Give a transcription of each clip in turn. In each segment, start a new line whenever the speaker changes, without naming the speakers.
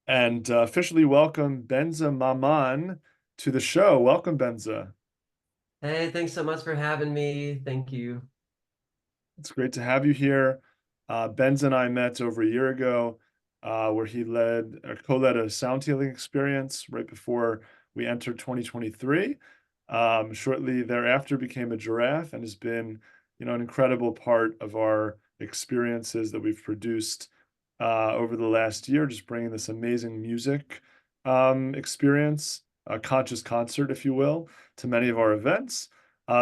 and officially welcome Benza Maman to the show. Welcome, Benza.
Hey, thanks so much for having me. Thank you.
It's great to have you here. Benza and I met over a year ago, where he co-led a sound healing experience right before we entered 2023. Shortly thereafter, became a giraffe and has been, an incredible part of our experiences that we've produced over the last year, just bringing this amazing music experience, a conscious concert, if you will, to many of our events.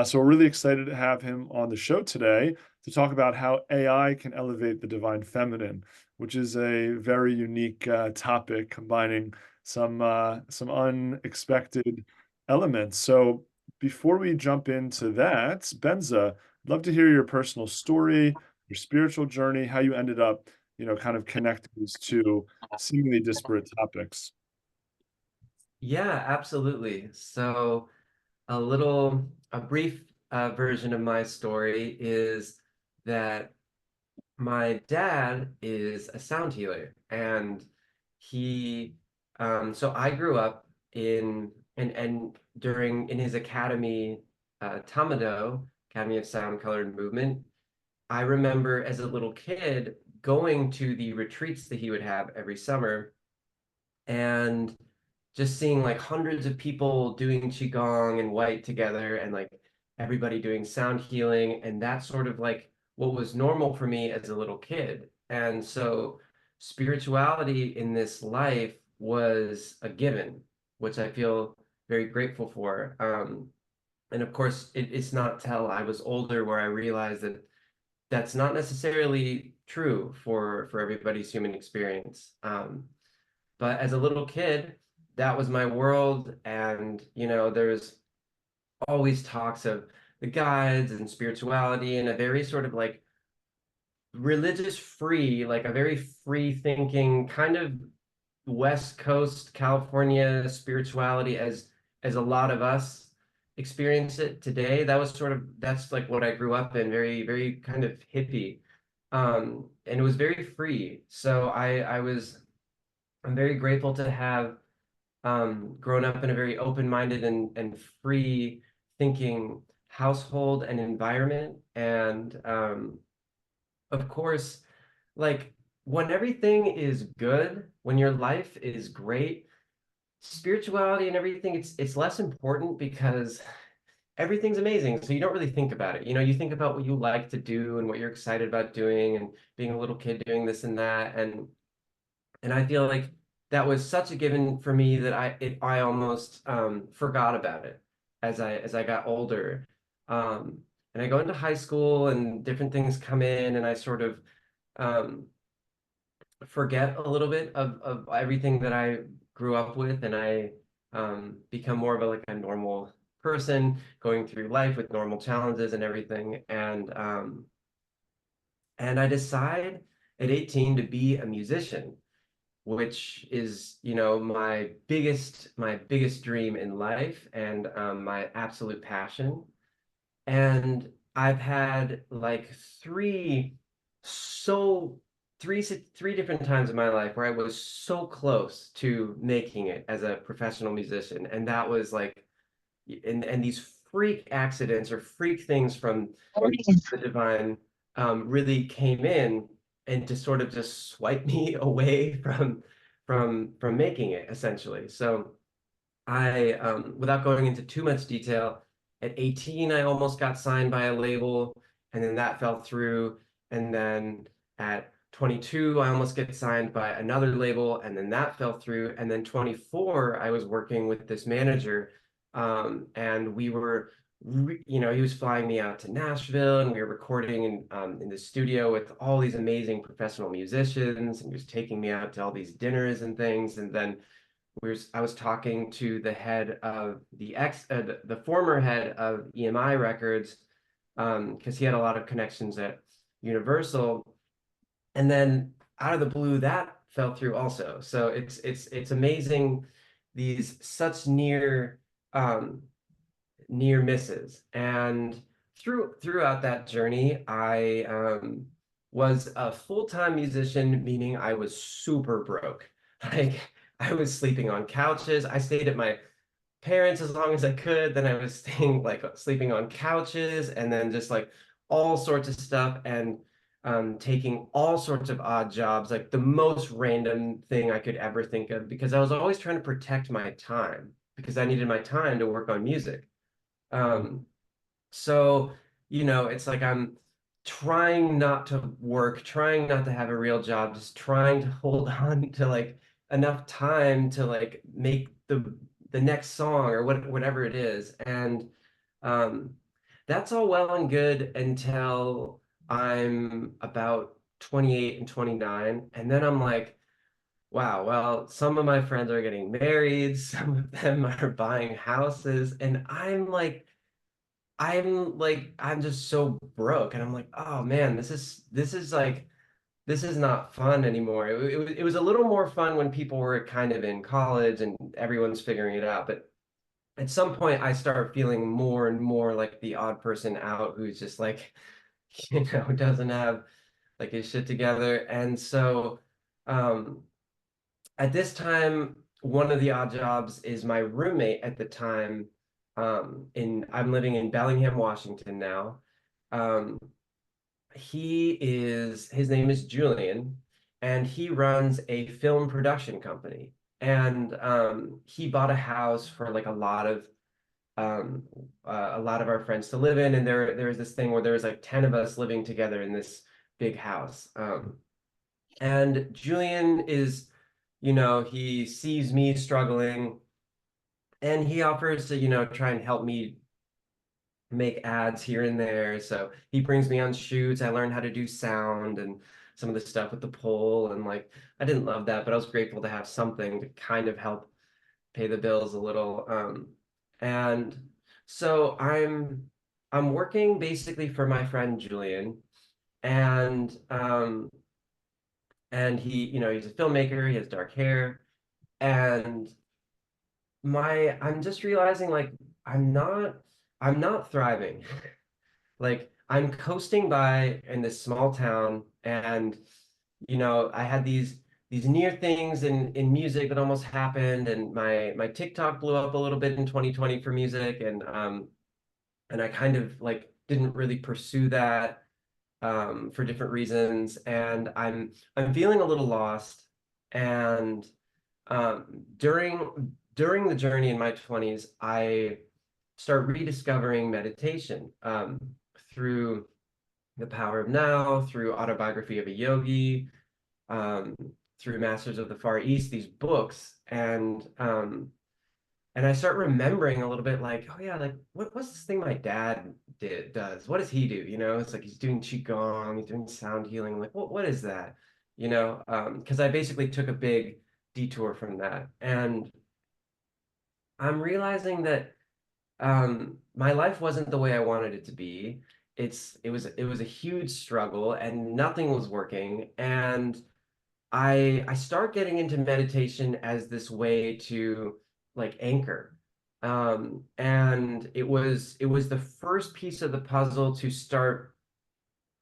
So we're really excited to have him on the show today to talk about how AI can elevate the divine feminine, which is a very unique topic, combining some unexpected elements. So before we jump into that, Benza, I'd love to hear your personal story, your spiritual journey, how you ended up, kind of connecting these two seemingly disparate topics.
Yeah, absolutely. So a brief version of my story is that my dad is a sound healer, and he, so I grew up and during in his academy, Tamado, Academy of Sound, Color, and Movement. I remember as a little kid going to the retreats that he would have every summer and just seeing like hundreds of people doing qigong and white together, and like everybody doing sound healing, and that's sort of like what was normal for me as a little kid. And so spirituality in this life was a given, which I feel very grateful for. And of course, it's not till I was older where I realized that that's not necessarily true for everybody's human experience. But as a little kid, that was my world. And, there's always talks of the guides and spirituality and a very sort of like religious free, like a very free thinking kind of West Coast California spirituality as a lot of us experience it today. That's like what I grew up in, very, very kind of hippie. And it was very free. So I'm very grateful to have grown up in a very open-minded and free thinking household and environment. And of course, like when everything is good, when your life is great, spirituality and everything, it's less important because everything's amazing. So you don't really think about it. You think about what you like to do and what you're excited about doing and being a little kid doing this and that. And I feel like that was such a given for me that I almost forgot about it as I got older. Um, and I go into high school and different things come in, and I sort of um, forget a little bit of everything that I grew up with, and I become more of a normal person going through life with normal challenges and everything. And I decide at 18 to be a musician, which is, my biggest dream in life, and my absolute passion. And I've had like so three different times in my life where I was so close to making it as a professional musician. And that was like, and these freak accidents or freak things from the divine really came in and to sort of just swipe me away from making it, essentially. So without going into too much detail, at 18, I almost got signed by a label, and then that fell through. And then at 22, I almost get signed by another label, and then that fell through. And then 24, I was working with this manager, and he was flying me out to Nashville, and we were recording in the studio with all these amazing professional musicians, and he was taking me out to all these dinners and things. And then I was talking to the head of the former head of EMI Records, because he had a lot of connections at Universal, and then out of the blue that fell through also. So it's amazing, these such near misses. And throughout that journey, I was a full-time musician, meaning I was super broke. Like I was sleeping on couches. I stayed at my parents as long as I could. Then I was staying like sleeping on couches and then just like all sorts of stuff and taking all sorts of odd jobs, like the most random thing I could ever think of because I was always trying to protect my time because I needed my time to work on music. Um, so, it's like I'm trying not to work, trying not to have a real job, just trying to hold on to like enough time to like make the next song or whatever it is. And um that's all well and good until I'm about 28 and 29. And then I'm like, wow, well, some of my friends are getting married, some of them are buying houses, and I'm just so broke, and I'm like, oh man, this is like this is not fun anymore. It was a little more fun when people were kind of in college and everyone's figuring it out, but at some point I start feeling more and more like the odd person out who's just like, doesn't have like his shit together. And so um at this time, one of the odd jobs is my roommate at the time. In I'm living in Bellingham, Washington now. Um, his name is Julian, and he runs a film production company. And he bought a house for like um, a lot of our friends to live in. And there was this thing where there was like 10 of us living together in this big house. And Julian is, he sees me struggling and he offers to, try and help me make ads here and there. So he brings me on shoots. I learned how to do sound and some of the stuff with the pole. And like, I didn't love that, but I was grateful to have something to kind of help pay the bills a little. And so I'm working basically for my friend Julian. And he's a filmmaker, he has dark hair, and I'm just realizing like I'm not I'm not thriving. Like I'm coasting by in this small town, and I had these near things in music that almost happened, and my TikTok blew up a little bit in 2020 for music, and I kind of like didn't really pursue that for different reasons, and I'm feeling a little lost. And during the journey in my 20s, I start rediscovering meditation through The Power of Now, through Autobiography of a Yogi, um, through Masters of the Far East, these books, and I start remembering a little bit like, oh yeah, like what's this thing my dad does? What does he do? It's like he's doing qigong, he's doing sound healing. Like what is that? Because I basically took a big detour from that, and I'm realizing that my life wasn't the way I wanted it to be. It was a huge struggle, and nothing was working. And I start getting into meditation as this way to like anchor. And it was the first piece of the puzzle to start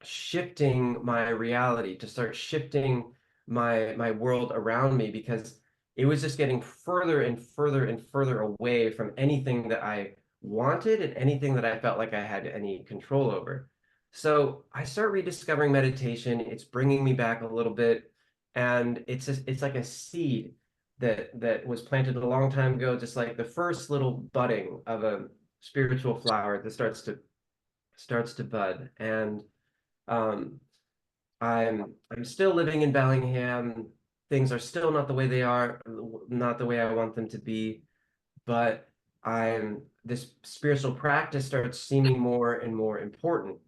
shifting my reality, to start shifting my world around me, because it was just getting further and further and further away from anything that I wanted and anything that I felt like I had any control over. So I start rediscovering meditation. It's bringing me back a little bit, and it's like a seed that was planted a long time ago, just like the first little budding of a spiritual flower that starts to bud. And um, I'm still living in Bellingham. Things are still not the way they are, not the way I want them to be, but this spiritual practice starts seeming more and more important.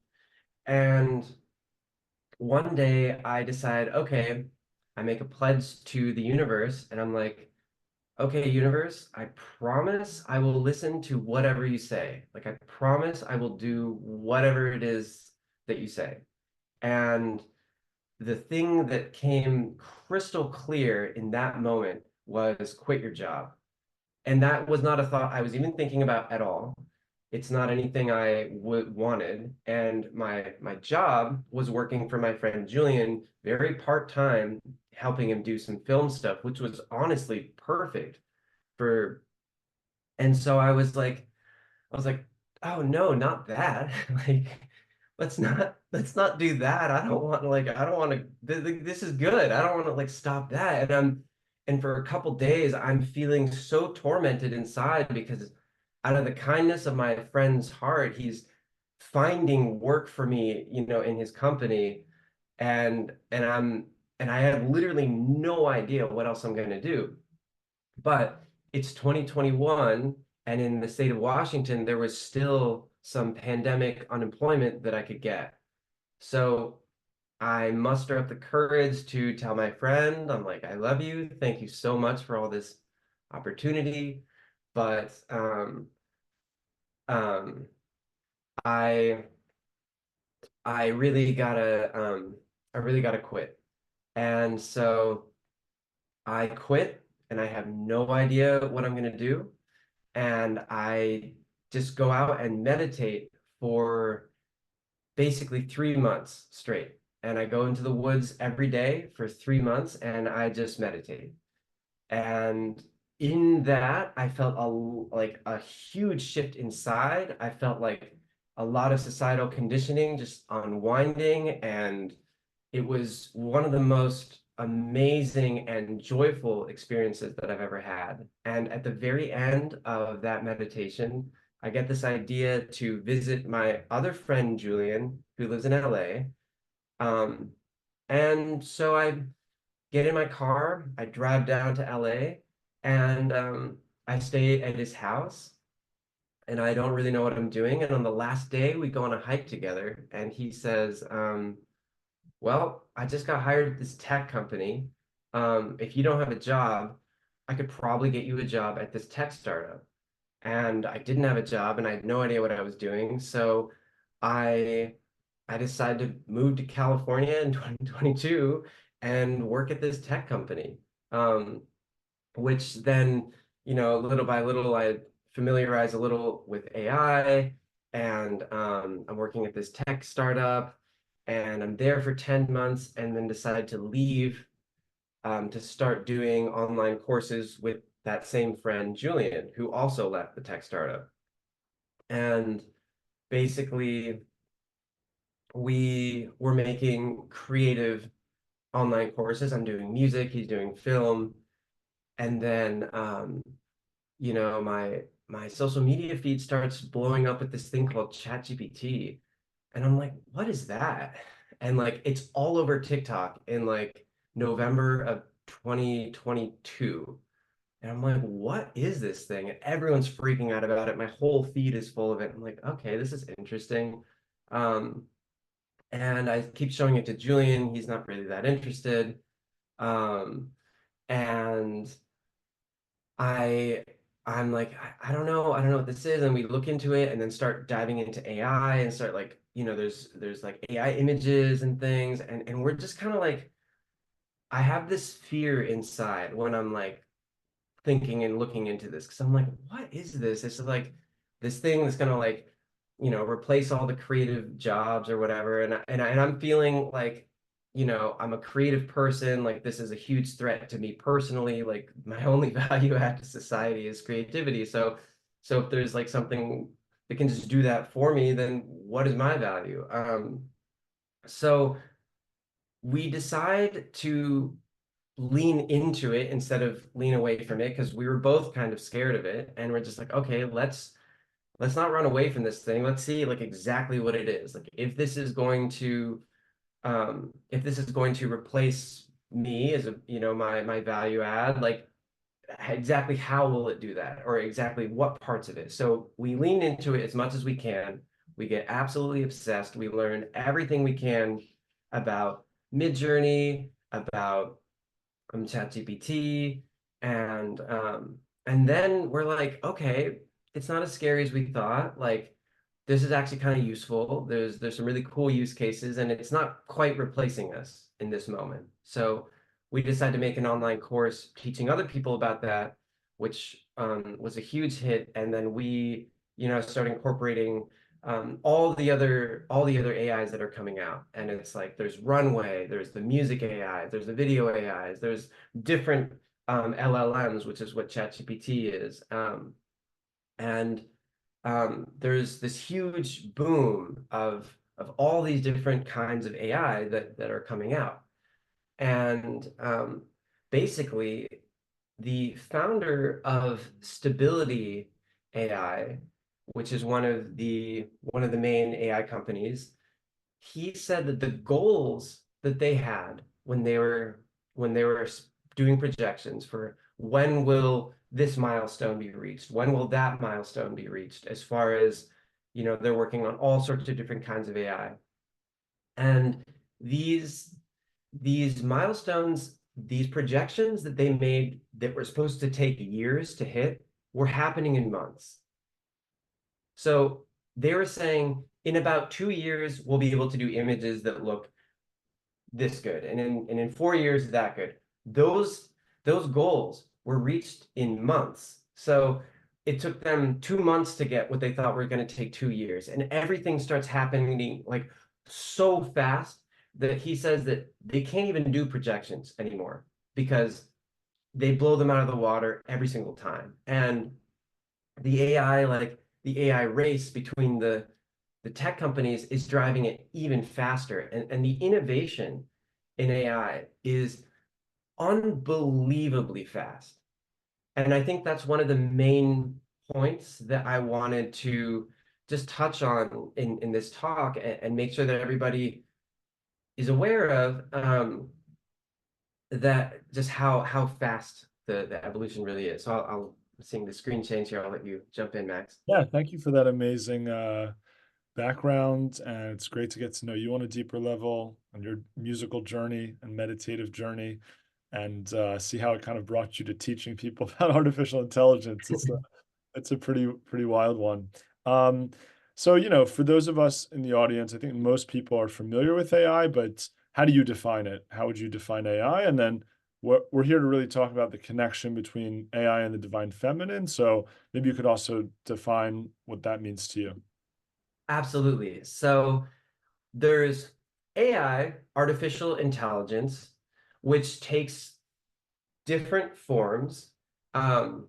And one day I decide, okay, I make a pledge to the universe, and I'm like, okay, universe, I promise I will listen to whatever you say. Like, I promise I will do whatever it is that you say. And the thing that came crystal clear in that moment was quit your job. And that was not a thought I was even thinking about at all. It's not anything I would wanted. And my job was working for my friend Julian, very part-time, helping him do some film stuff, which was honestly perfect for. And so I was like, oh no, not that. Like, let's not do that. I don't want to like, I don't want to, this is good. I don't want to like stop that. And for a couple days, I'm feeling so tormented inside because out of the kindness of my friend's heart, he's finding work for me, in his company. And I have literally no idea what else I'm going to do. But it's 2021, and in the state of Washington, there was still some pandemic unemployment that I could get. So I muster up the courage to tell my friend, I'm like, I love you. Thank you so much for all this opportunity. But um, I I really gotta quit. And so I quit, and I have no idea what I'm gonna do. And I just go out and meditate for basically 3 months straight. And I go into the woods every day for 3 months and I just meditate. And in that, I felt like a huge shift inside. I felt like a lot of societal conditioning just unwinding, and it was one of the most amazing and joyful experiences that I've ever had. And at the very end of that meditation, I get this idea to visit my other friend, Julian, who lives in LA. Um, and so I get in my car, I drive down to LA, and I stay at his house. And I don't really know what I'm doing. And on the last day, we go on a hike together, and he says, well, I just got hired at this tech company. If you don't have a job, I could probably get you a job at this tech startup. And I didn't have a job and I had no idea what I was doing. So I I decided to move to California in 2022 and work at this tech company. Um, which then, little by little, I familiarize a little with AI, and I'm working at this tech startup, and I'm there for 10 months and then decide to leave to start doing online courses with that same friend, Julian, who also left the tech startup. And basically, we were making creative online courses. I'm doing music, he's doing film. And then my social media feed starts blowing up with this thing called ChatGPT. And I'm like, what is that? And like it's all over TikTok in like November of 2022. And I'm like, what is this thing? And everyone's freaking out about it. My whole feed is full of it. I'm like, okay, this is interesting. Um, and I keep showing it to Julian. He's not really that interested. Um, and I I'm like, I don't know what this is. And we look into it and then start diving into AI and start like, there's like AI images and things. And we're just kind of like, I have this fear inside when I'm like thinking and looking into this because I'm like, what is this? It's like this thing that's gonna like, replace all the creative jobs or whatever. And I'm feeling like, I'm a creative person. Like this is a huge threat to me personally. Like my only value add to society is creativity. So if there's like something that can just do that for me, then what is my value? So we decide to lean into it instead of lean away from it because we were both kind of scared of it, and we're just like, okay, let's not run away from this thing. Let's see like exactly what it is. Like if this is going to replace me as a, my value add, like exactly how will it do that, or exactly what parts of it. So we lean into it as much as we can. We get absolutely obsessed. We learn everything we can about Midjourney, about ChatGPT, and then we're like, okay, it's not as scary as we thought. Like this is actually kind of useful. There's some really cool use cases, and it's not quite replacing us in this moment. So we decided to make an online course teaching other people about that, which was a huge hit. And then we, start incorporating all the other AIs that are coming out. And it's like there's Runway, there's the music AI, there's the video AIs, there's different LLMs, which is what ChatGPT is. And there's this huge boom of all these different kinds of AI that are coming out. And basically, the founder of Stability AI, which is one of the main AI companies, he said that the goals that they had when they were doing projections for when will this milestone be reached, when will that milestone be reached, as far as, you know, they're working on all sorts of different kinds of AI. And these these milestones, these projections that they made that were supposed to take years to hit were happening in months. So they were saying in about 2 years, we'll be able to do images that look this good. And in 4 years, that good. Those goals were reached in months. So it took them 2 months to get what they thought were going to take 2 years. And everything starts happening like so fast that he says that they can't even do projections anymore because they blow them out of the water every single time. And the AI race between the tech companies is driving it even faster. And the innovation in AI is unbelievably fast. And I think that's one of the main points that I wanted to just touch on in this talk, and make sure that everybody is aware of, that just how fast the evolution really is. So I'll seeing the screen change here. I'll let you jump in, Max.
Yeah, thank you for that amazing background. And it's great to get to know you on a deeper level on your musical journey and meditative journey, and see how it kind of brought you to teaching people about artificial intelligence. It's a pretty wild one. Um, so, you know, for those of us in the audience, I think most people are familiar with AI, but how do you define it? How would you define AI? And then we're here to really talk about the connection between AI and the divine feminine. So maybe you could also define what that means to you.
Absolutely. So there's AI, artificial intelligence, which takes different forms. Um,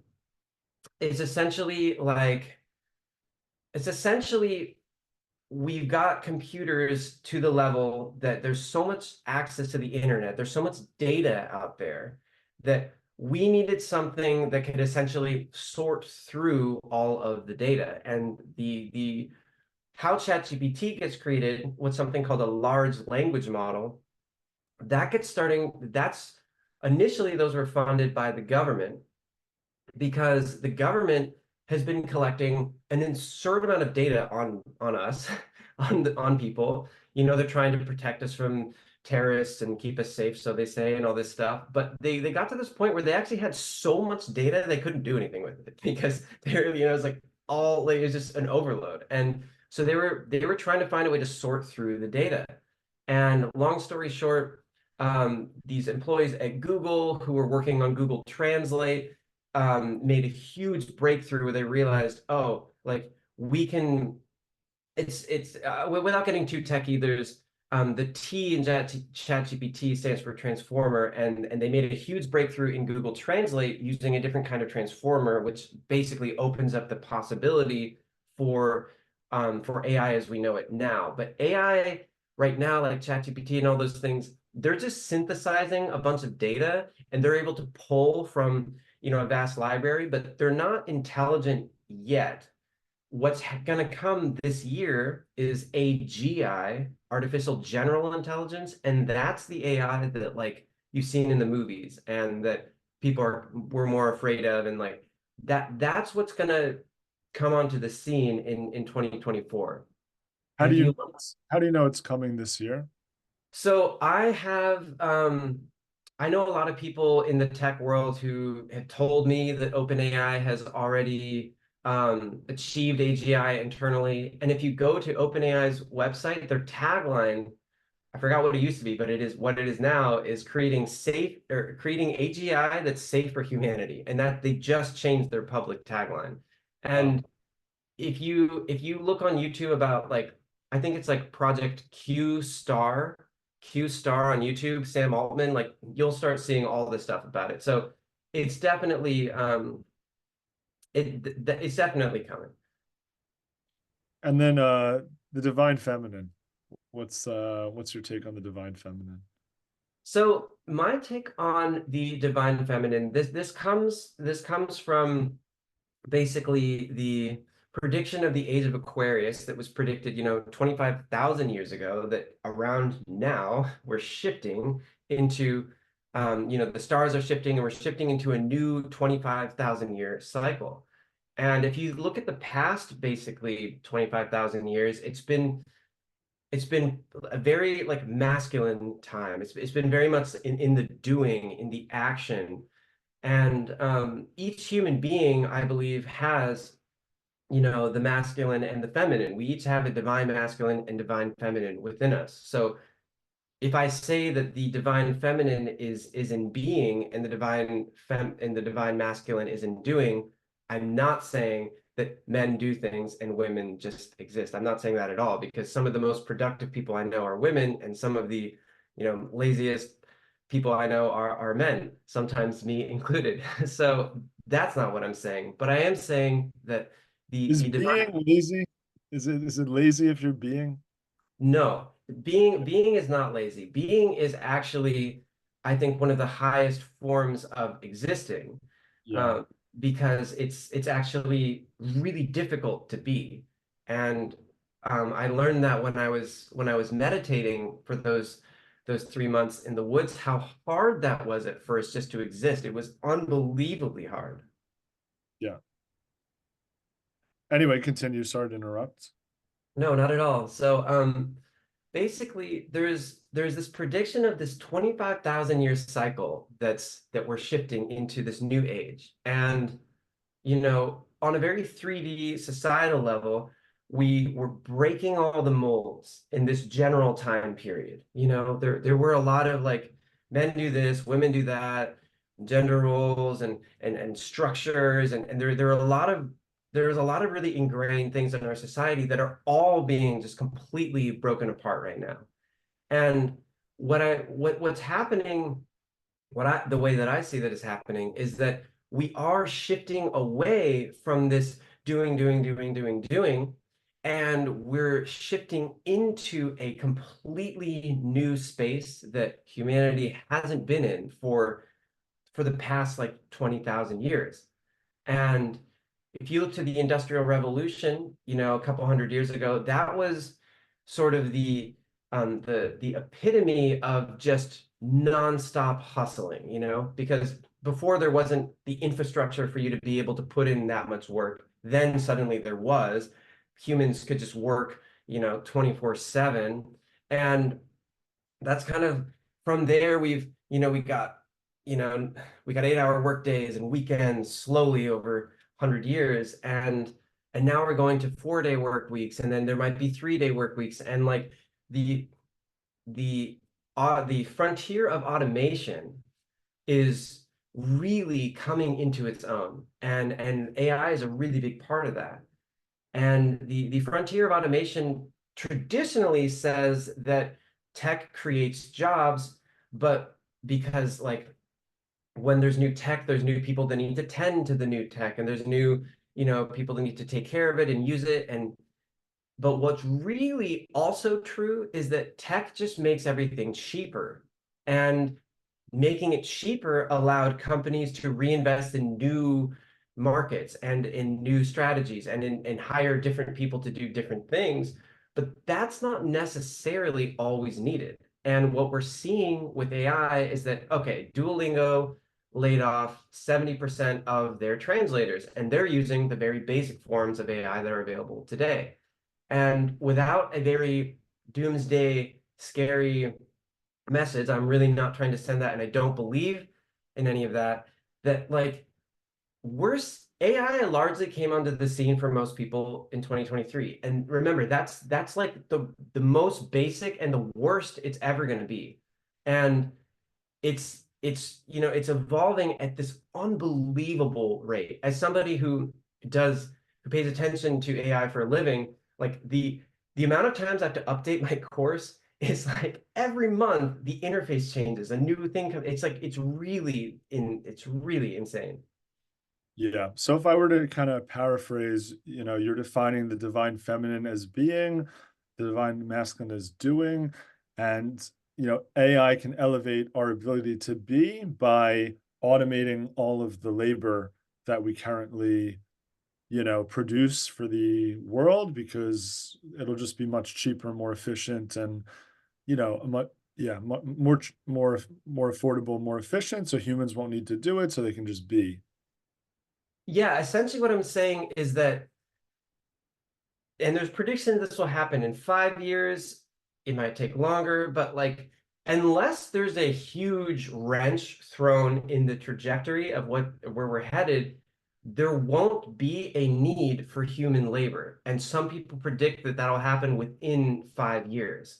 it's essentially like, it's essentially we've got computers to the level that there's so much access to the internet, there's so much data out there that we needed something that could essentially sort through all of the data. And the how ChatGPT gets created with something called a large language model, that gets starting, that's initially those were funded by the government because the government has been collecting an absurd amount of data on us, on people. You know, they're trying to protect us from terrorists and keep us safe, so they say, and all this stuff. But they got to this point where they actually had so much data they couldn't do anything with it because they're, you know, it's like all like, it was just an overload. And so they were trying to find a way to sort through the data. And long story short, these employees at Google who were working on Google Translate made a huge breakthrough where they realized, oh, like we can, it's without getting too techy, there's the T in ChatGPT stands for transformer, and they made a huge breakthrough in Google Translate using a different kind of transformer, which basically opens up the possibility for AI as we know it now. But AI right now, like ChatGPT and all those things, they're just synthesizing a bunch of data, and they're able to pull from, you know, a vast library, but they're not intelligent yet. What's going to come this year is AGI, artificial general intelligence, and that's the AI that like you've seen in the movies and that were more afraid of, and like that's what's going to come onto the scene in 2024.
How do
If
you
you
know how do you know it's coming this year?
So I know a lot of people in the tech world who have told me that OpenAI has already achieved AGI internally. And if you go to OpenAI's website, their tagline, I forgot what it used to be, but it is what it is now, is creating AGI that's safe for humanity. And that they just changed their public tagline.
Wow.
And if you look on YouTube about like, I think it's like Project Q Star on YouTube, Sam Altman, like you'll start seeing all this stuff about it. So it's definitely it's definitely coming.
And then the divine feminine. What's your take on the divine feminine?
So my take on the divine feminine, this comes from basically the prediction of the age of Aquarius that was predicted, 25,000 years ago, that around now we're shifting into, the stars are shifting and we're shifting into a new 25,000 year cycle. And if you look at the past, basically 25,000 years, it's been a very like masculine time. It's been very much in the doing, in the action. And each human being, I believe, has, the masculine and the feminine. We each have a divine masculine and divine feminine within us. So if I say that the divine feminine is in being and the divine masculine is in doing, I'm not saying that men do things and women just exist. I'm not saying that at all, because some of the most productive people I know are women, and some of the, laziest people I know are men, sometimes me included. So that's not what I'm saying. But I am saying that the
Is
the divine
being lazy? Is it lazy if you're being?
No, being is not lazy. Being is actually, I think, one of the highest forms of existing,
Yeah.
uh, because it's actually really difficult to be. And I learned that when I was meditating for those 3 months in the woods, how hard that was at first just to exist. It was unbelievably hard.
Yeah. Anyway, continue. Sorry to interrupt.
No, not at all. So, basically there's this prediction of this 25,000 year cycle that we're shifting into this new age. And on a very 3D societal level, we were breaking all the molds in this general time period. There were a lot of like, men do this, women do that, gender roles and structures, and there's a lot of really ingrained things in our society that are all being just completely broken apart right now. And what's happening, the way that I see that is happening, is that we are shifting away from this doing, and we're shifting into a completely new space that humanity hasn't been in for the past like 20,000 years. And if you look to the Industrial Revolution, a couple hundred years ago, that was sort of the epitome of just nonstop hustling, because before there wasn't the infrastructure for you to be able to put in that much work. Then suddenly there was. Humans could just work, 24/7. And that's kind of, from there you know we got 8-hour work days and weekends slowly over 100 years, and now we're going to 4-day work weeks, and then there might be 3-day work weeks, and like the the frontier of automation is really coming into its own, and AI is a really big part of that. And the frontier of automation traditionally says that tech creates jobs, but because like, when there's new tech, there's new people that need to tend to the new tech, and there's new, people that need to take care of it and use it. And but what's really also true is that tech just makes everything cheaper. And making it cheaper allowed companies to reinvest in new markets and in new strategies and hire different people to do different things. But that's not necessarily always needed. And what we're seeing with AI is that, okay, Duolingo laid off 70% of their translators, and they're using the very basic forms of AI that are available today. And without a very doomsday, scary message, I'm really not trying to send that, and I don't believe in any of that, that like, worse, AI largely came onto the scene for most people in 2023. And remember, that's like the most basic and the worst it's ever going to be. And it's evolving at this unbelievable rate. As somebody who does who pays attention to AI for a living, like the amount of times I have to update my course is like every month the interface changes, a new thing comes. It's like it's really insane.
Yeah. So if I were to kind of paraphrase, you're defining the divine feminine as being, the divine masculine as doing, and AI can elevate our ability to be by automating all of the labor that we currently, produce for the world because it'll just be much cheaper, more efficient, and much yeah, more affordable, more efficient. So humans won't need to do it, so they can just be.
Yeah, essentially what I'm saying is that, and there's prediction this will happen in 5 years. It might take longer, but like, unless there's a huge wrench thrown in the trajectory of where we're headed, there won't be a need for human labor. And some people predict that that'll happen within 5 years.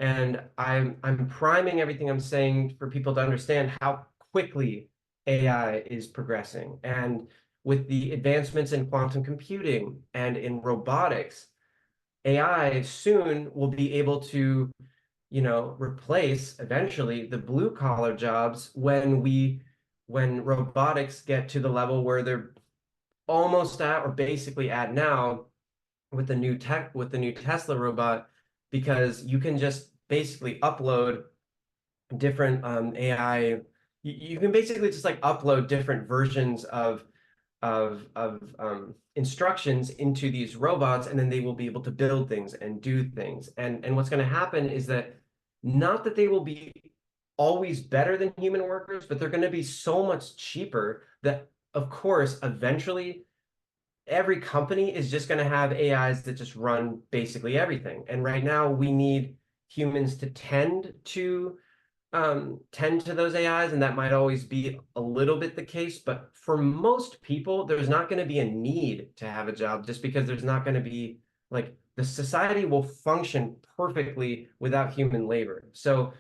And I'm priming everything I'm saying for people to understand how quickly AI is progressing. And with the advancements in quantum computing and in robotics, AI soon will be able to, replace eventually the blue collar jobs when robotics get to the level where they're almost at or basically at now with the new Tesla robot, because you can just basically upload different AI. You can basically just like upload different versions of instructions into these robots, and then they will be able to build things and do things. And what's going to happen is that, not that they will be always better than human workers, but they're going to be so much cheaper that, of course, eventually every company is just going to have AIs that just run basically everything. And right now we need humans to tend to those AIs, and that might always be a little bit the case. But for most people, there's not going to be a need to have a job, just because there's not going to be, like, the society will function perfectly without human labor. So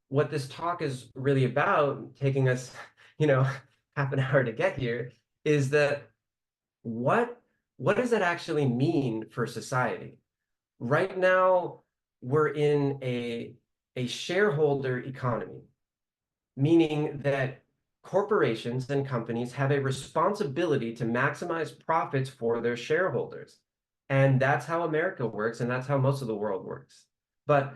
what this talk is really about, taking us, you know, half an hour to get here, is that what what does that actually mean for society? Right now, we're in a shareholder economy, meaning that corporations and companies have a responsibility to maximize profits for their shareholders. And that's how America works, and that's how most of the world works. But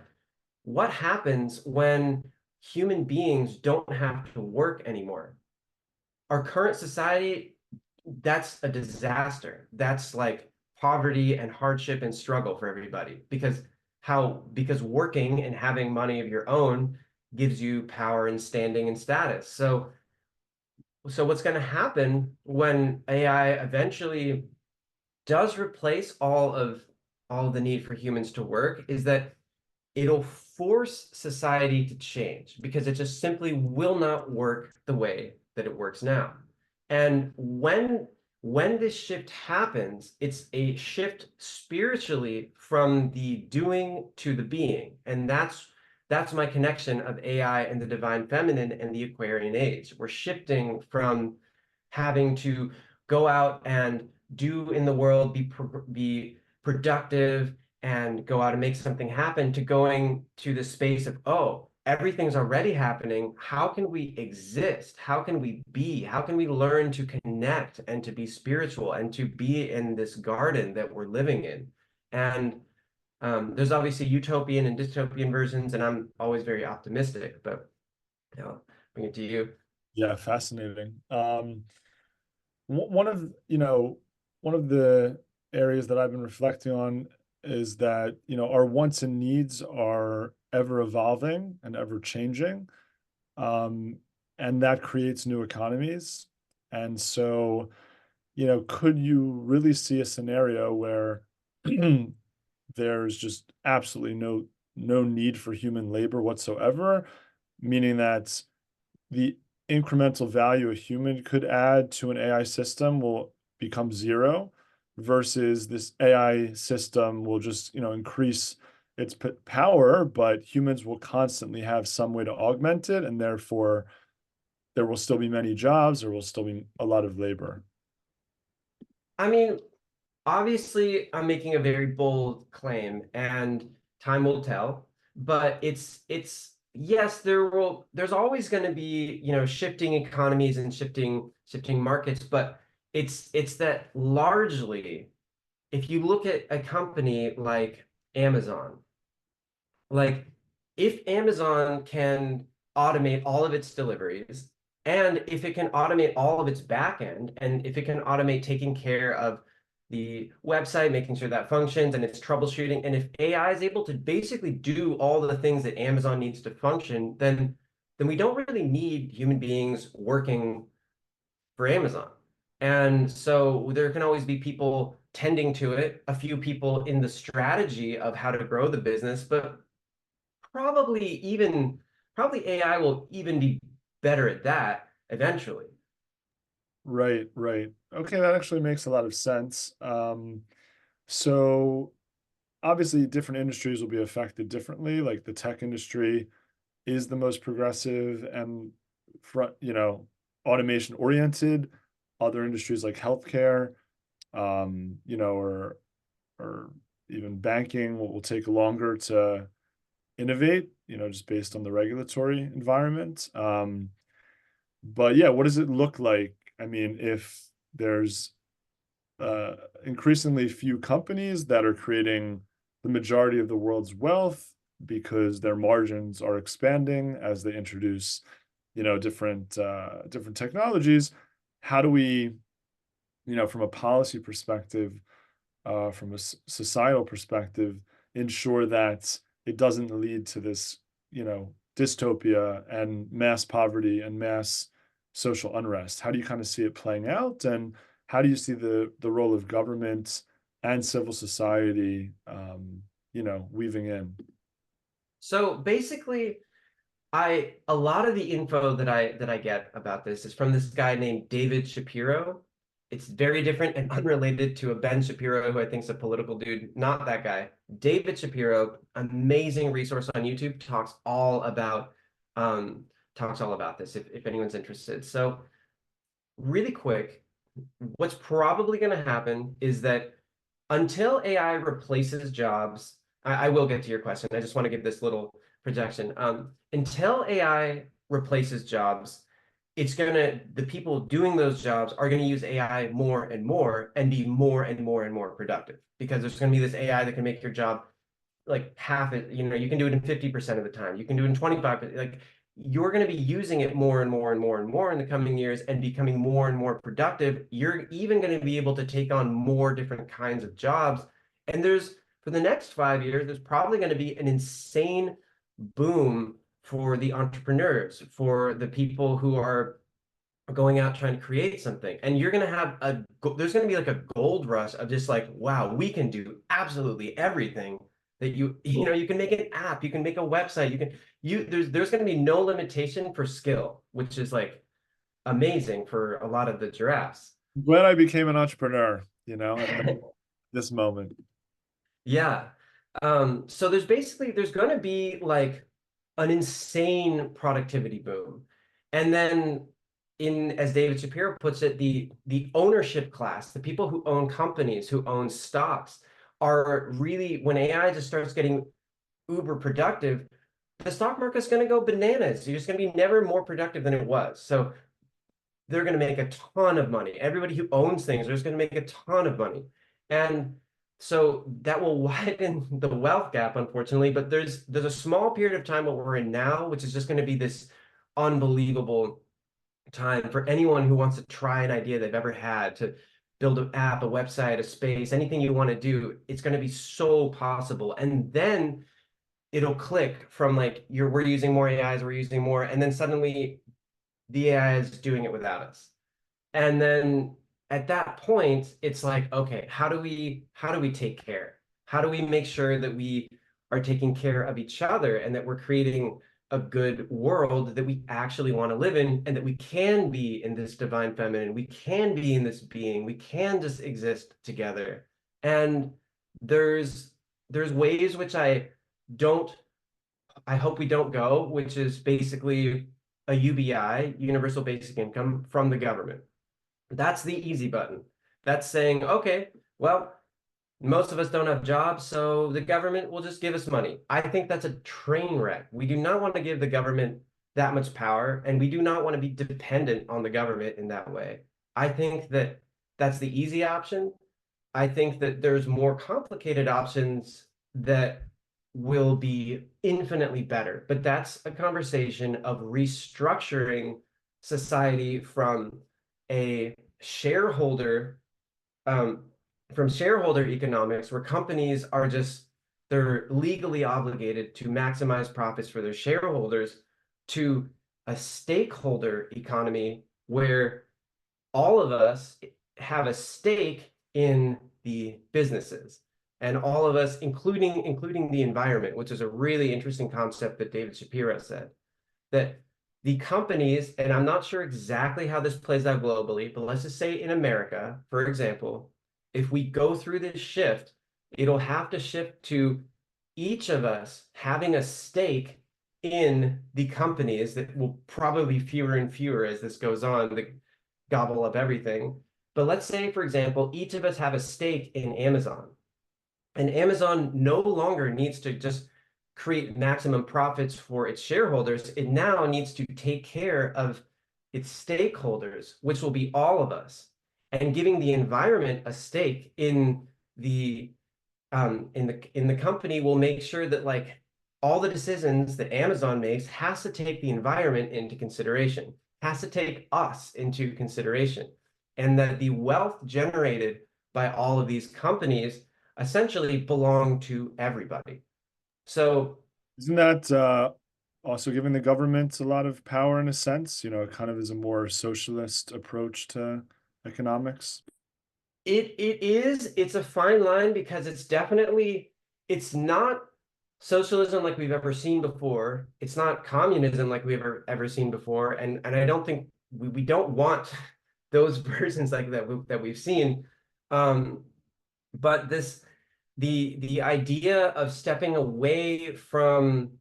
what happens when human beings don't have to work anymore? Our current society, that's a disaster. That's like poverty and hardship and struggle for everybody, because working and having money of your own gives you power and standing and status. So what's going to happen when AI eventually does replace all the need for humans to work is that it'll force society to change, because it just simply will not work the way that it works now. And when this shift happens, it's a shift spiritually from the doing to the being. And that's my connection of AI and the divine feminine and the Aquarian age. We're shifting from having to go out and do in the world, be productive, and go out and make something happen, to going to the space of, oh, everything's already happening. How can we exist? How can we be? How can we learn to connect and to be spiritual and to be in this garden that we're living in? And there's obviously utopian and dystopian versions, and I'm always very optimistic, but bring it to you.
Yeah, fascinating. One of, one of the areas that I've been reflecting on is that, our wants and needs are ever evolving and ever changing. And that creates new economies. And so, could you really see a scenario where there's just absolutely no need for human labor whatsoever, meaning that the incremental value a human could add to an AI system will become zero, versus this AI system will just, increase its power, but humans will constantly have some way to augment it, and therefore there will still be many jobs, there will still be a lot of labor.
I mean, obviously I'm making a very bold claim and time will tell, but it's yes, there's always going to be, shifting economies and shifting markets, but it's that largely if you look at a company like Amazon, like if Amazon can automate all of its deliveries, and if it can automate all of its backend, and if it can automate taking care of the website, making sure that functions and it's troubleshooting, and if AI is able to basically do all the things that Amazon needs to function, then we don't really need human beings working for Amazon. And so there can always be people tending to it, a few people in the strategy of how to grow the business, but probably even probably AI will even be better at that eventually.
Right, right. Okay, that actually makes a lot of sense. So obviously different industries will be affected differently. Like the tech industry is the most progressive and front, automation oriented. Other industries like healthcare, or even banking will take longer to innovate, just based on the regulatory environment. But yeah, what does it look like? I mean, if there's increasingly few companies that are creating the majority of the world's wealth because their margins are expanding as they introduce, different technologies. How do we, from a policy perspective, from a societal perspective, ensure that it doesn't lead to this, dystopia and mass poverty and mass social unrest? How do you kind of see it playing out, and how do you see the role of government and civil society, weaving in?
So basically, I a lot of the info that I get about this is from this guy named David Shapiro. It's very different and unrelated to a Ben Shapiro, who I think is a political dude. Not that guy. David Shapiro, amazing resource on YouTube, um, talks all about this if anyone's interested. So really quick, what's probably going to happen is that until AI replaces jobs, I will get to your question. I just want to give this little projection. Until AI replaces jobs, the people doing those jobs are going to use AI more and be more and more and more productive because there's going to be this AI that can make your job like half it, you can do it in 50% of the time. You can do it in 25%. Like you're going to be using it more and more and more and more in the coming years and becoming more and more productive. You're even going to be able to take on more different kinds of jobs. And for the next 5 years, there's probably going to be an insane boom for the entrepreneurs, for the people who are going out trying to create something. And you're going to have there's going to be like a gold rush of just like, wow, we can do absolutely everything that you can make an app, you can make a website, there's going to be no limitation for skill, which is like amazing for a lot of the giraffes.
Glad I became an entrepreneur, at this moment.
Yeah. So there's going to be like an insane productivity boom. And then as David Shapiro puts it, the ownership class, the people who own companies, who own stocks, are really, when AI just starts getting uber productive, the stock market's going to go bananas. You're just going to be never more productive than it was. So they're going to make a ton of money. Everybody who owns things is going to make a ton of money. And so that will widen the wealth gap, unfortunately. But there's a small period of time what we're in now, which is just going to be this unbelievable time for anyone who wants to try an idea they've ever had to build an app, a website, a space, anything you want to do. It's going to be so possible. And then it'll click from like we're using more AIs, we're using more, and then suddenly the AI is doing it without us. And then at that point, it's like, okay, how do we take care? How do we make sure that we are taking care of each other and that we're creating a good world that we actually want to live in and that we can be in this divine feminine, we can be in this being, we can just exist together. And there's ways which don't I hope we don't go, which is basically a UBI, universal basic income, from the government. That's the easy button. That's saying, okay, well, most of us don't have jobs, so the government will just give us money. I think that's a train wreck. We do not want to give the government that much power, and we do not want to be dependent on the government in that way. I think that that's the easy option. I think that there's more complicated options that will be infinitely better, but that's a conversation of restructuring society a shareholder um, from shareholder economics, where companies are just they're legally obligated to maximize profits for their shareholders, to a stakeholder economy where all of us have a stake in the businesses, and all of us, including the environment, which is a really interesting concept that David Shapiro said, that the companies, and I'm not sure exactly how this plays out globally, but let's just say in America, for example, if we go through this shift, it'll have to shift to each of us having a stake in the companies that will probably be fewer and fewer as this goes on, that gobble up everything. But let's say, for example, each of us have a stake in Amazon. And Amazon no longer needs to just create maximum profits for its shareholders. It now needs to take care of its stakeholders, which will be all of us, and giving the environment a stake in the company will make sure that like all the decisions that Amazon makes has to take the environment into consideration, has to take us into consideration, and that the wealth generated by all of these companies essentially belong to everybody. So
Isn't that also giving the government a lot of power in a sense? You know, it kind of is a more socialist approach to economics.
it's a fine line, because it's not socialism like we've ever seen before. It's not communism like we've ever seen before. And I don't think we don't want those versions like that we've seen. Um, but the idea of stepping away from,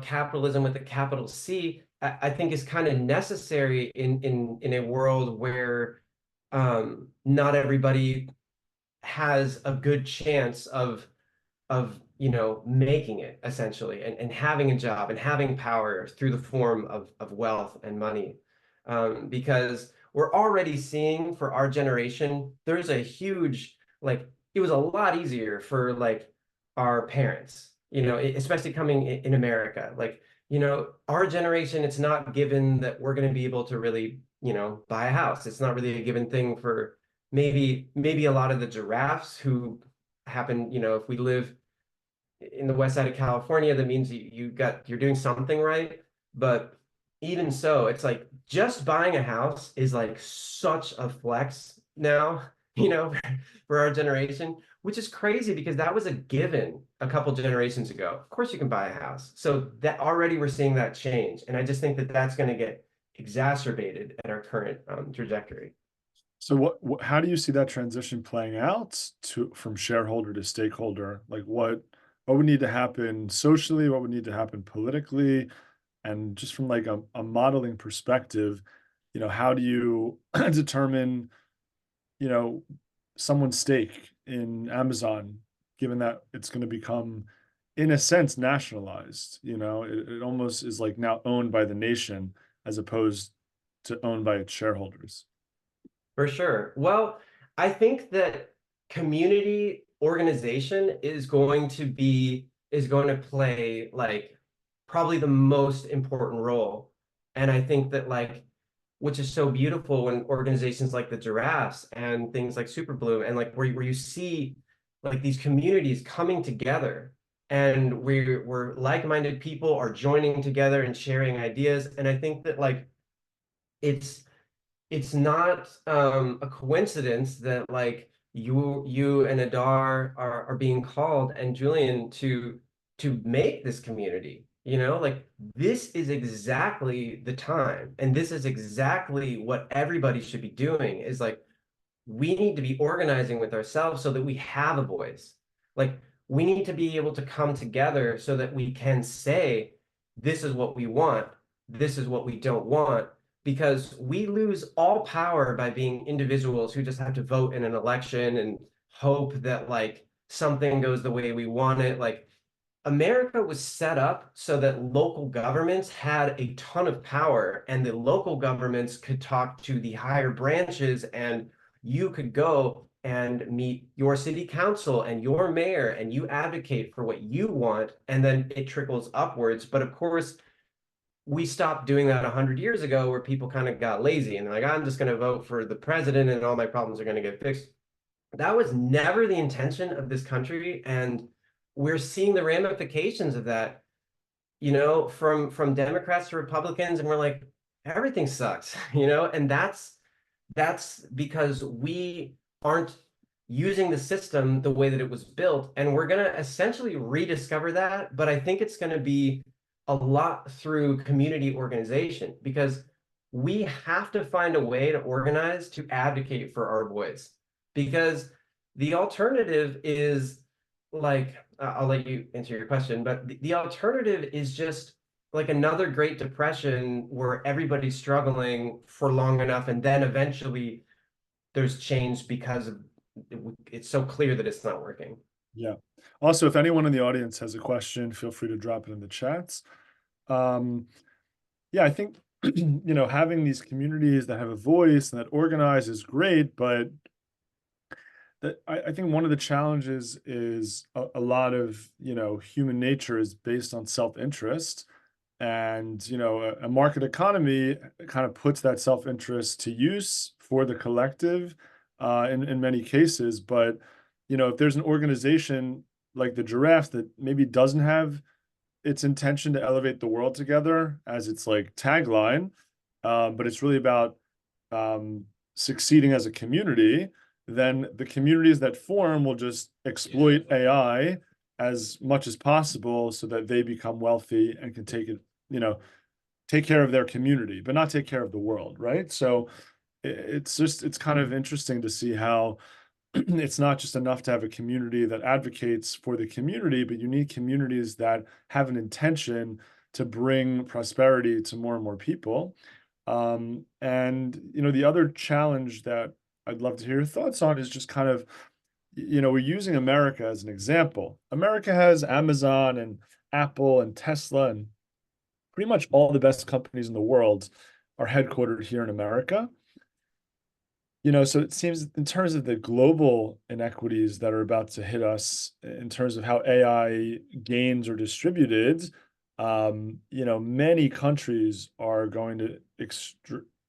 capitalism with a capital C, I think is kind of necessary in a world where not everybody has a good chance of making it, essentially, and having a job and having power through the form of wealth and money. Because we're already seeing, for our generation, there's a huge, like, it was a lot easier for like our parents, especially coming in America. Like, our generation, it's not given that we're going to be able to really, buy a house. It's not really a given thing for maybe a lot of the giraffes who happen, if we live in the west side of California, that means you're doing something right. But even so, it's like just buying a house is like such a flex now, for our generation, which is crazy because that was a given a couple generations ago. Of course, you can buy a house. So that already we're seeing that change. And I just think that that's going to get exacerbated at our current trajectory.
So how do you see that transition playing out from shareholder to stakeholder? Like what would need to happen socially, what would need to happen politically, and just from like a modeling perspective, how do you determine, you know, someone's stake in Amazon, given that it's going to become, in a sense, nationalized? It almost is like now owned by the nation as opposed to owned by its shareholders.
For sure. Well, I think that community organization is going to play like probably the most important role. And I think that like, which is so beautiful when organizations like the Giraffes and things like Super Blue, and like where you see like these communities coming together, and we're like-minded people are joining together and sharing ideas. And I think that like it's it's not a coincidence that like you and Adar are being called, and Julian, to make this community. Like, this is exactly the time, and this is exactly what everybody should be doing, is like we need to be organizing with ourselves so that we have a voice. Like, we need to be able to come together so that we can say, this is what we want, this is what we don't want, because we lose all power by being individuals who just have to vote in an election and hope that like something goes the way we want it. Like America was set up so that local governments had a ton of power, and the local governments could talk to the higher branches, and you could go and meet your city council and your mayor, and you advocate for what you want, and then it trickles upwards. But of course, we stopped doing that 100 years ago, where people kind of got lazy and they're like, I'm just going to vote for the president and all my problems are going to get fixed. That was never the intention of this country, and we're seeing the ramifications of that, from Democrats to Republicans, and we're like, everything sucks, and that's because we aren't using the system the way that it was built, and we're going to essentially rediscover that. But I think it's going to be a lot through community organization, because we have to find a way to organize to advocate for our voice, because the alternative is like, I'll let you answer your question, but the alternative is just like another Great Depression where everybody's struggling for long enough, and then eventually there's change because of it's so clear that it's not working.
Yeah. Also, if anyone in the audience has a question, feel free to drop it in the chats. Um, yeah, I think having these communities that have a voice and that organize is great, but I think one of the challenges is a lot of human nature is based on self-interest, and a market economy kind of puts that self-interest to use for the collective in many cases. But if there's an organization like the Giraffes that maybe doesn't have its intention to elevate the world together as its like tagline, but it's really about succeeding as a community, then the communities that form will just exploit AI as much as possible so that they become wealthy and can take care of their community, but not take care of the world, right? So it's kind of interesting to see how it's not just enough to have a community that advocates for the community, but you need communities that have an intention to bring prosperity to more and more people. And the other challenge that I'd love to hear your thoughts on is just kind of, we're using America as an example. America has Amazon and Apple and Tesla, and pretty much all the best companies in the world are headquartered here in America. So it seems in terms of the global inequities that are about to hit us in terms of how AI gains are distributed, many countries are going to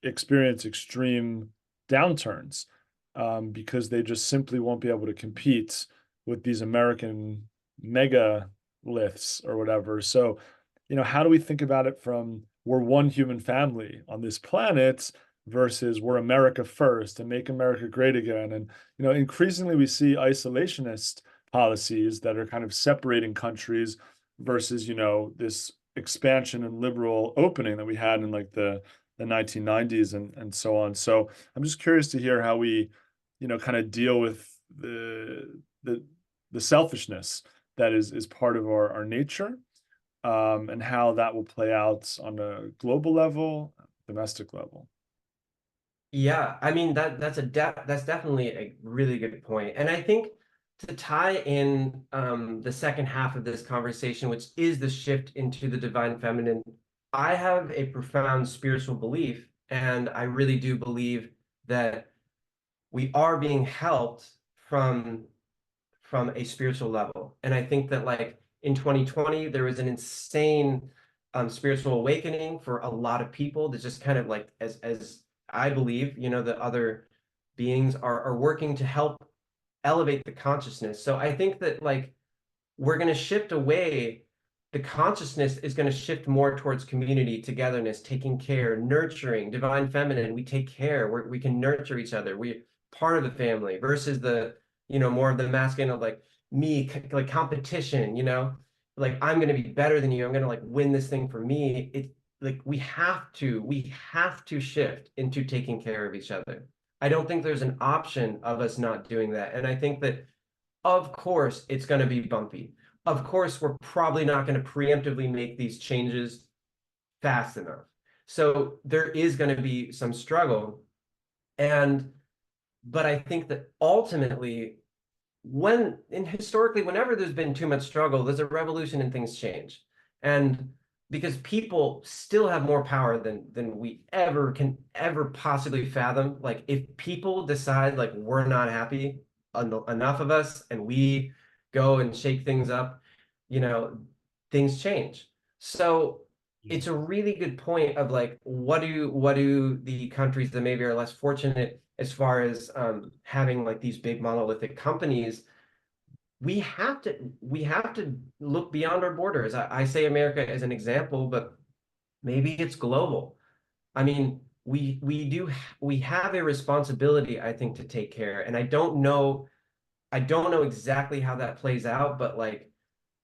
experience extreme downturns, because they just simply won't be able to compete with these American mega liths or whatever. So, how do we think about it from we're one human family on this planet versus we're America first and make America great again? And, increasingly we see isolationist policies that are kind of separating countries versus, this expansion and liberal opening that we had in like the 1990s and so on. So I'm just curious to hear how we, kind of deal with the selfishness that is part of our nature, and how that will play out on a global level, domestic level.
Yeah, I mean that's definitely a really good point. And I think to tie in the second half of this conversation, which is the shift into the divine feminine, I have a profound spiritual belief, and I really do believe that we are being helped from a spiritual level. And I think that like in 2020, there was an insane spiritual awakening for a lot of people that just kind of like, as I believe, the other beings are working to help elevate the consciousness. So I think that like we're going to shift away. The consciousness is going to shift more towards community, togetherness, taking care, nurturing, divine feminine. We take care. We can nurture each other. We're part of the family versus the, more of the masculine of like me, like competition, like I'm going to be better than you. I'm going to like win this thing for me. It like we have to shift into taking care of each other. I don't think there's an option of us not doing that. And I think that of course, it's going to be bumpy. Of course, we're probably not going to preemptively make these changes fast enough. So there is going to be some struggle. But I think that ultimately, historically, whenever there's been too much struggle, there's a revolution and things change. And because people still have more power than we ever can ever possibly fathom. Like if people decide like we're not happy, enough of us, and we go and shake things up, you know, things change. So
Yeah.
it's a really good point of like what do the countries that maybe are less fortunate as far as having like these big monolithic companies, we have to look beyond our borders. I say America as an example, but maybe it's global. I mean, we have a responsibility, I think, to take care. And I don't know exactly how that plays out, but like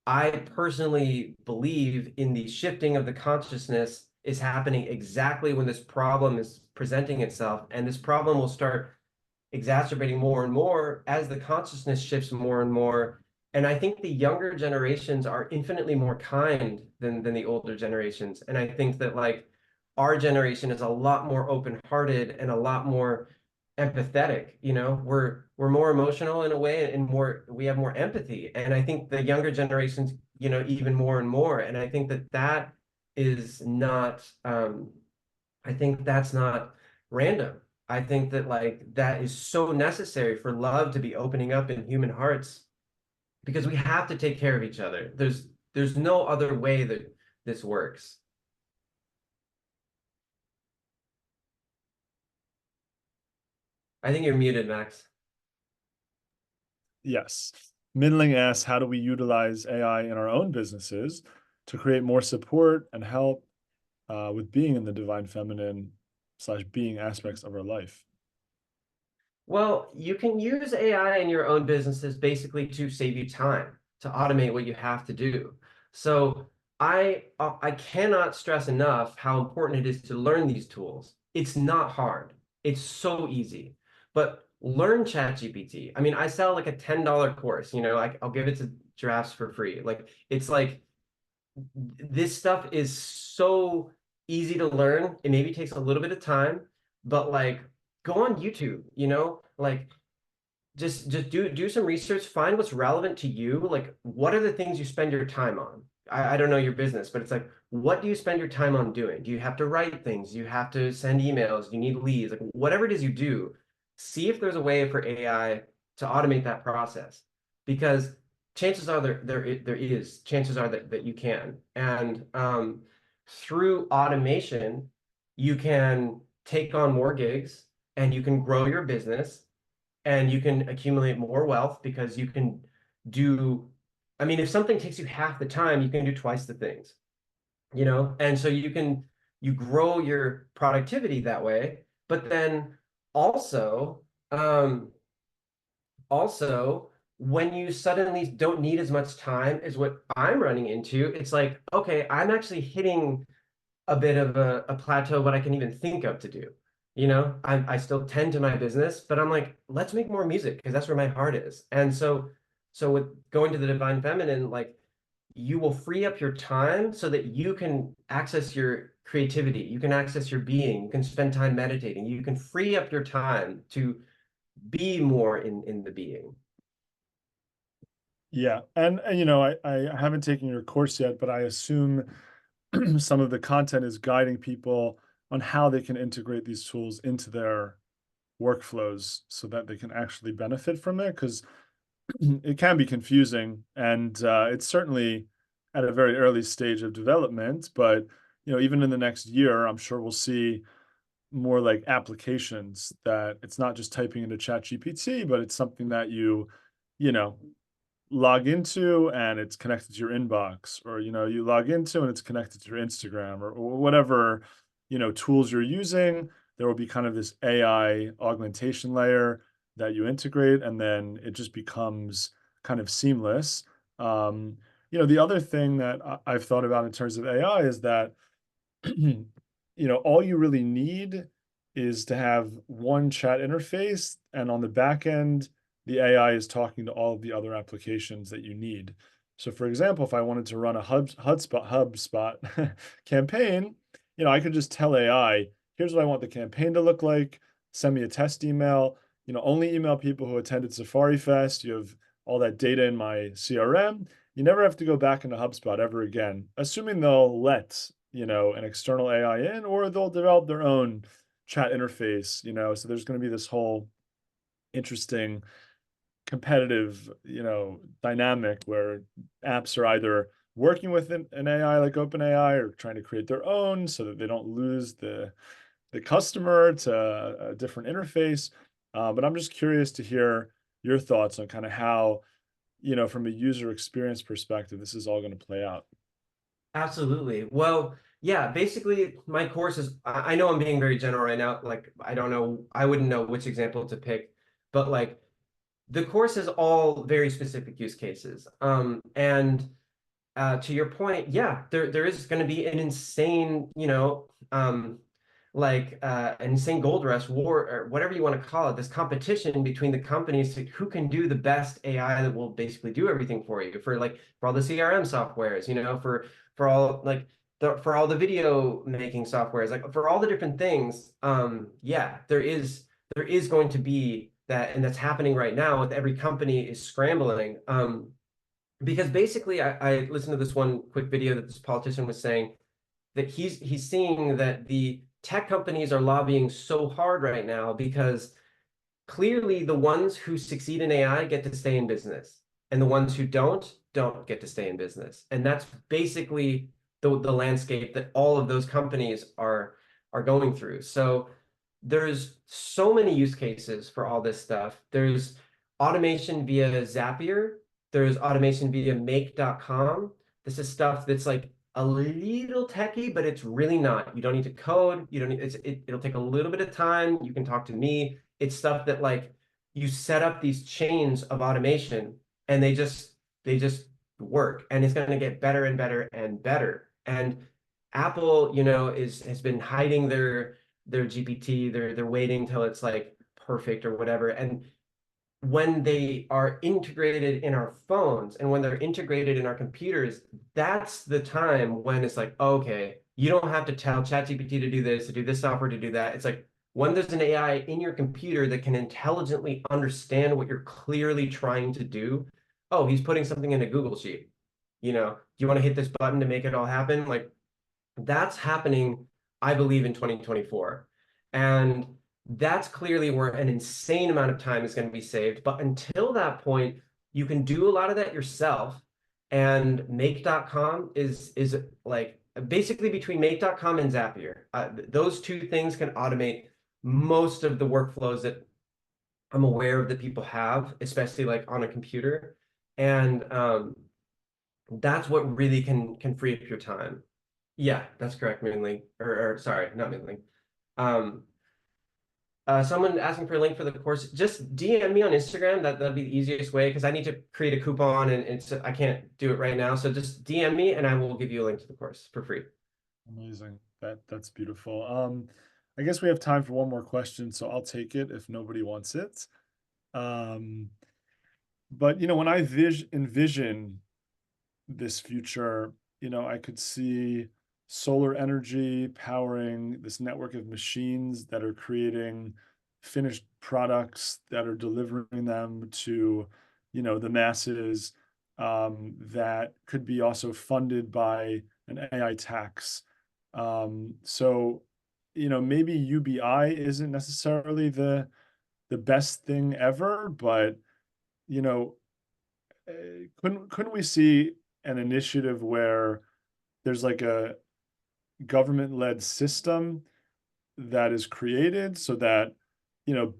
I personally believe in the shifting of the consciousness is happening exactly when this problem is presenting itself, and this problem will start exacerbating more and more as the consciousness shifts more and more. And I think the younger generations are infinitely more kind than the older generations. And I think that like our generation is a lot more open-hearted and a lot more empathetic. We're more emotional in a way, and more we have more empathy. And I think the younger generations, even more and more. And I think that that is not I think that's not random. I think that like that is so necessary for love to be opening up in human hearts, because we have to take care of each other. There's no other way that this works. I think you're muted, Max.
Yes. Minling asks, how do we utilize AI in our own businesses to create more support and help with being in the divine feminine slash being aspects of our life?
Well, you can use AI in your own businesses basically to save you time, to automate what you have to do. So I cannot stress enough how important it is to learn these tools. It's not hard. It's so easy. But learn ChatGPT. I mean, I sell like a $10 course, I'll give it to giraffes for free. Like it's like this stuff is so easy to learn. It maybe takes a little bit of time, but like go on YouTube, like just do some research, find what's relevant to you. Like what are the things you spend your time on? I don't know your business, but it's like, what do you spend your time on doing? Do you have to write things? Do you have to send emails? Do you need leads? Like whatever it is you do, see if there's a way for AI to automate that process. Because chances are there is chances are that you can. And through automation, you can take on more gigs and you can grow your business and you can accumulate more wealth because you can do, I mean, if something takes you half the time, you can do twice the things, and so you grow your productivity that way. But then also, um, also when you suddenly don't need as much time as what I'm running into, it's like, okay, I'm actually hitting a bit of a plateau what I can even think of to do. I still tend to my business, but I'm like, let's make more music because that's where my heart is. And so with going to the divine feminine, like you will free up your time so that you can access your creativity, you can access your being, you can spend time meditating, you can free up your time to be more in the being.
Yeah. And I haven't taken your course yet, but I assume some of the content is guiding people on how they can integrate these tools into their workflows so that they can actually benefit from it. Because it can be confusing, and it's certainly at a very early stage of development. But even in the next year, I'm sure we'll see more like applications that it's not just typing into ChatGPT, but it's something that you know, log into and it's connected to your inbox, or you log into and it's connected to your Instagram, or whatever tools you're using. There will be kind of this AI augmentation layer that you integrate, and then it just becomes kind of seamless. The other thing that I've thought about in terms of AI is that all you really need is to have one chat interface, and on the back end, the AI is talking to all of the other applications that you need. So, for example, if I wanted to run a HubSpot campaign, I could just tell AI, here's what I want the campaign to look like. Send me a test email. Only email people who attended Safari Fest. You have all that data in my CRM, you never have to go back into HubSpot ever again, assuming they'll let, an external AI in, or they'll develop their own chat interface, so there's going to be this whole interesting competitive, dynamic where apps are either working with an AI like OpenAI or trying to create their own so that they don't lose the customer to a different interface. But I'm just curious to hear your thoughts on kind of how, from a user experience perspective, this is all going to play out.
Absolutely. Well, yeah, basically my course is, I know I'm being very general right now. Like, I don't know, I wouldn't know which example to pick, but like the course is all very specific use cases. And to your point, yeah, there is going to be an insane, an insane gold rush war or whatever you want to call it, this competition between the companies to who can do the best AI that will basically do everything for you for all the CRM softwares, for all like for all the video making softwares, like for all the different things. Yeah, there is going to be that, and that's happening right now with every company is scrambling. Because basically I listened to this one quick video that this politician was saying that he's seeing that the tech companies are lobbying so hard right now because clearly the ones who succeed in AI get to stay in business, and the ones who don't get to stay in business. And that's basically the landscape that all of those companies are going through. So there's so many use cases for all this stuff. There's automation via Zapier. There's automation via make.com. This is stuff that's like a little techy, but it's really not. You don't need to code. You don't need, it'll take a little bit of time. You can talk to me. It's stuff that like you set up these chains of automation and they just work, and it's going to get better and better and better. And Apple, has been hiding their GPT. They're waiting till it's like perfect or whatever. And when they are integrated in our phones and when they're integrated in our computers, that's the time when it's like, okay, you don't have to tell ChatGPT to do this software, to do that. It's like when there's an AI in your computer that can intelligently understand what you're clearly trying to do. Oh, he's putting something in a Google Sheet. Do you want to hit this button to make it all happen? Like that's happening, I believe, in 2024. And that's clearly where an insane amount of time is going to be saved. But until that point, you can do a lot of that yourself. And make.com is like basically between make.com and Zapier. Those two things can automate most of the workflows that I'm aware of that people have, especially like on a computer. And that's what really can free up your time. Yeah, that's correct, Moonling. Or sorry, not Moonling. Um, Someone asking for a link for the course, just DM me on Instagram. That'd be the easiest way because I need to create a coupon and I can't do it right now. So just DM me and I will give you a link to the course for free.
Amazing. That's beautiful. I guess we have time for one more question, so I'll take it if nobody wants it. Um, but when I envision this future, I could see solar energy powering this network of machines that are creating finished products that are delivering them to, the masses, that could be also funded by an AI tax. So, maybe UBI isn't necessarily the best thing ever, but, you know, couldn't we see an initiative where there's like a government-led system that is created so that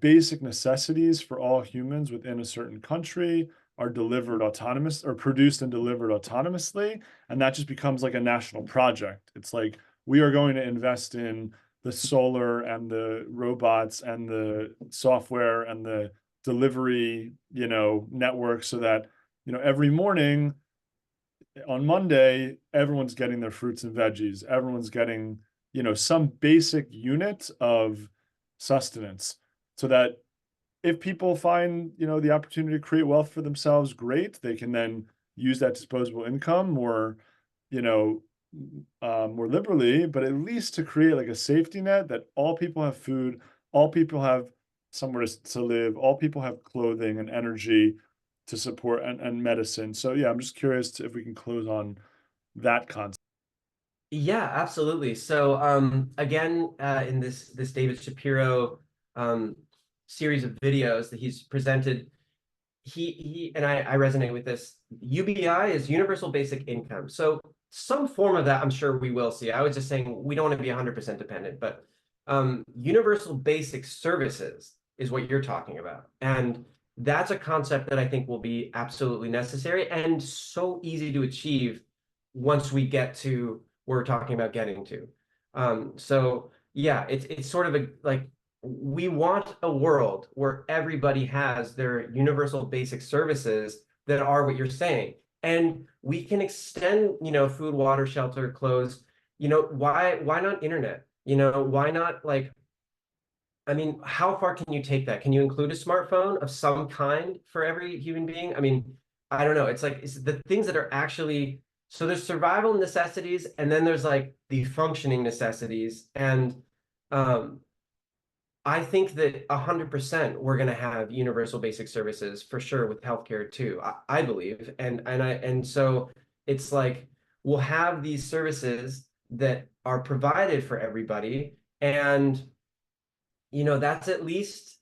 basic necessities for all humans within a certain country are delivered autonomous or produced and delivered autonomously, and that just becomes like a national project. It's like we are going to invest in the solar and the robots and the software and the delivery network so that every morning on Monday, everyone's getting their fruits and veggies. Everyone's getting, some basic unit of sustenance so that if people find, the opportunity to create wealth for themselves, great. They can then use that disposable income more, you know, more liberally, but at least to create like a safety net that all people have food, all people have somewhere to live, all people have clothing and energy to support and medicine. So yeah, I'm just curious if we can close on that concept.
Yeah, absolutely. So again, in this David Shapiro um, series of videos that he's presented, he and I resonate with this. UBI is universal basic income. So some form of that, I'm sure we will see. I was just saying we don't want to be 100% dependent, but universal basic services is what you're talking about. And that's a concept that I think will be absolutely necessary and so easy to achieve once we get to where we're talking about getting to. So yeah, it's sort of a like we want a world where everybody has their universal basic services that are what you're saying. And we can extend, food, water, shelter, clothes. Why not internet? Why not like, I mean, how far can you take that? Can you include a smartphone of some kind for every human being? I mean, I don't know. It's the things that are actually, so there's survival necessities and then there's like the functioning necessities. And um I think that 100% we're going to have universal basic services for sure with healthcare too. I believe, and so it's like we'll have these services that are provided for everybody, and that's at least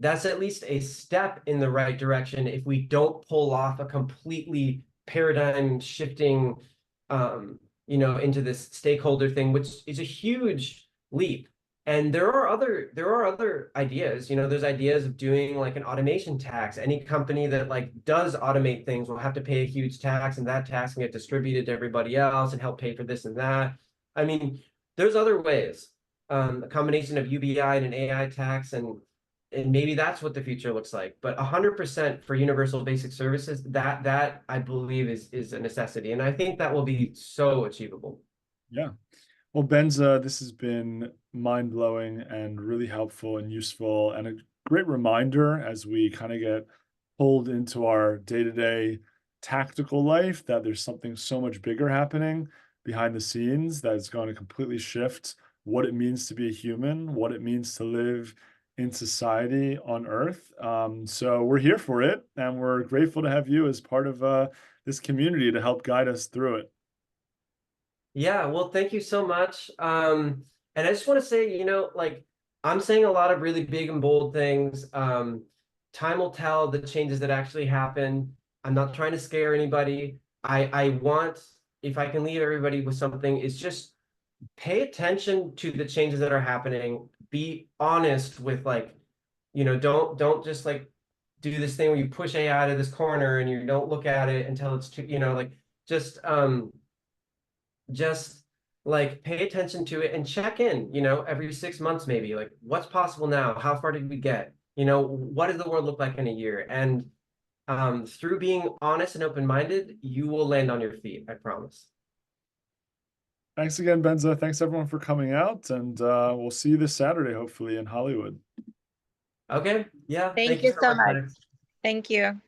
a step in the right direction if we don't pull off a completely paradigm shifting, into this stakeholder thing, which is a huge leap. And there are other ideas. There's ideas of doing like an automation tax. Any company that like does automate things will have to pay a huge tax, and that tax can get distributed to everybody else and help pay for this and that. I mean, there's other ways. A combination of UBI and an AI tax, and maybe that's what the future looks like. But 100% for universal basic services, that I believe is a necessity, and I think that will be so achievable.
Yeah. Well, Benza, this has been mind-blowing and really helpful and useful, and a great reminder as we kind of get pulled into our day-to-day tactical life that there's something so much bigger happening behind the scenes that is going to completely shift what it means to be a human, what it means to live in society on Earth. So we're here for it, and we're grateful to have you as part of this community to help guide us through it.
Yeah, well, thank you so much. And I just want to say, like I'm saying a lot of really big and bold things. Time will tell the changes that actually happen. I'm not trying to scare anybody. I want, if I can leave everybody with something, is just pay attention to the changes that are happening. Be honest with like, don't just like do this thing where you push AI to this corner and you don't look at it until it's too, like just like pay attention to it and check in, every 6 months, maybe like what's possible now? How far did we get? What does the world look like in a year? And through being honest and open-minded, you will land on your feet, I promise.
Thanks again, Benza. Thanks everyone for coming out, and we'll see you this Saturday, hopefully in Hollywood.
Okay, yeah,
Thank
thank you
you
so
so
much,
much.
Max.
Thank you.